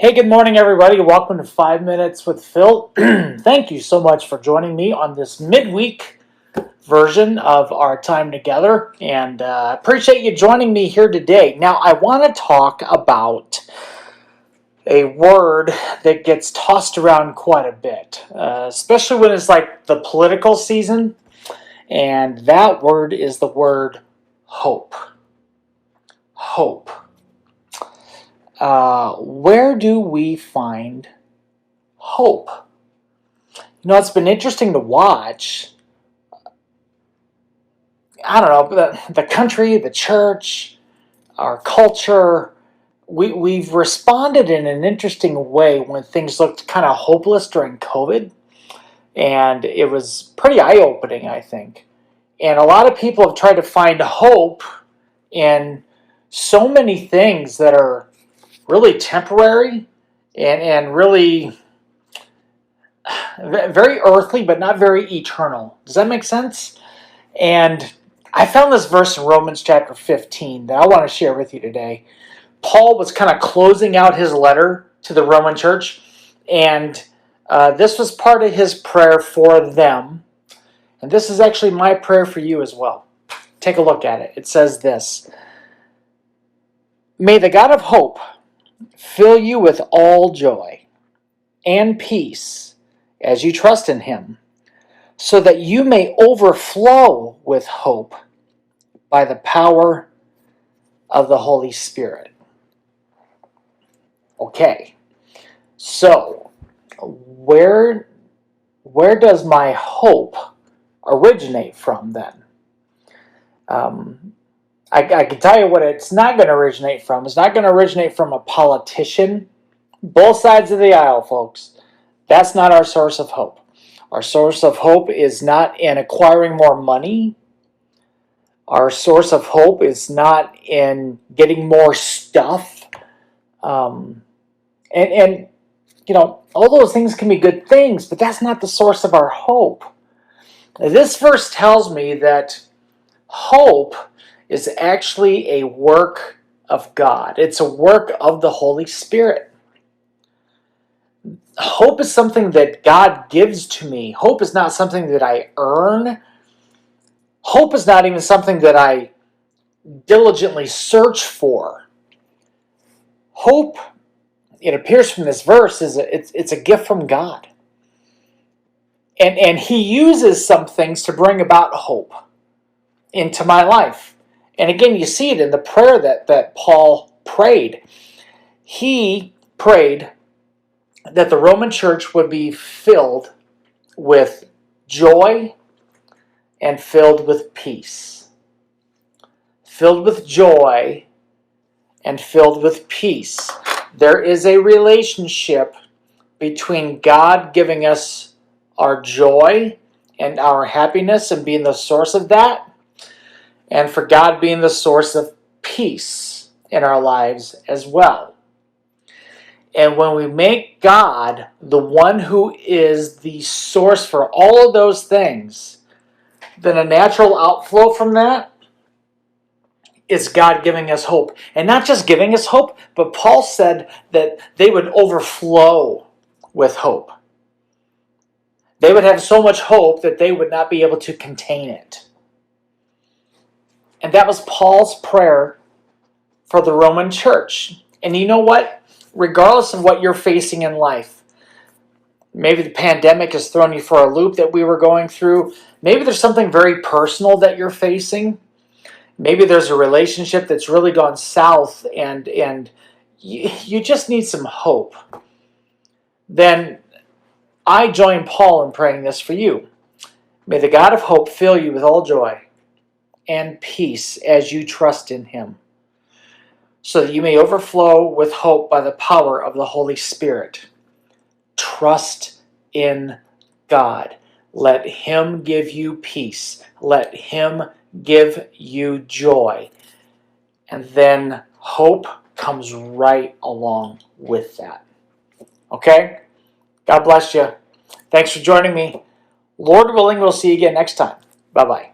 Hey, good morning, everybody. Welcome to 5 Minutes with Phil. Thank you so much for joining me on this midweek version of our time together, and appreciate you joining me here today. Now, I want to talk about a word that gets tossed around quite a bit, especially when it's like the political season, and that word is the word hope. Hope. Where do we find hope? It's been interesting to watch. I don't know, the country, the church, our culture. We've responded in an interesting way when things looked kind of hopeless during COVID. And it was pretty eye-opening, I think. And a lot of people have tried to find hope in so many things that are really temporary and really very earthly, but not very eternal. Does that make sense? And I found this verse in Romans chapter 15 that I want to share with you today. Paul was kind of closing out his letter to the Roman church, and this was part of his prayer for them. And this is actually my prayer for you as well. Take a look at it. It says this: May the God of hope fill you with all joy and peace as you trust in him, so that you may overflow with hope by the power of the Holy Spirit. Okay, so where does my hope originate from then? I can tell you what it's not going to originate from. It's not going to originate from a politician. Both sides of the aisle, folks. That's not our source of hope. Our source of hope is not in acquiring more money. Our source of hope is not in getting more stuff. And all those things can be good things, but that's not the source of our hope. Now, this verse tells me that hope is actually a work of God. It's a work of the Holy Spirit. Hope is something that God gives to me. Hope is not something that I earn. Hope is not even something that I diligently search for. Hope, it appears from this verse, it's a gift from God. And he uses some things to bring about hope into my life. And again, you see it in the prayer that Paul prayed. He prayed that the Roman church would be filled with joy and filled with peace. Filled with joy and filled with peace. There is a relationship between God giving us our joy and our happiness and being the source of that, and for God being the source of peace in our lives as well. And when we make God the one who is the source for all of those things, then a natural outflow from that is God giving us hope. And not just giving us hope, but Paul said that they would overflow with hope. They would have so much hope that they would not be able to contain it. And that was Paul's prayer for the Roman church. And you know what? Regardless of what you're facing in life, maybe the pandemic has thrown you for a loop that we were going through. Maybe there's something very personal that you're facing. Maybe there's a relationship that's really gone south and you just need some hope. Then I join Paul in praying this for you. May the God of hope fill you with all joy and peace as you trust in him, so that you may overflow with hope by the power of the Holy Spirit. Trust in God. Let him give you peace. Let him give you joy. And then hope comes right along with that. Okay? God bless you. Thanks for joining me. Lord willing, we'll see you again next time. Bye-bye.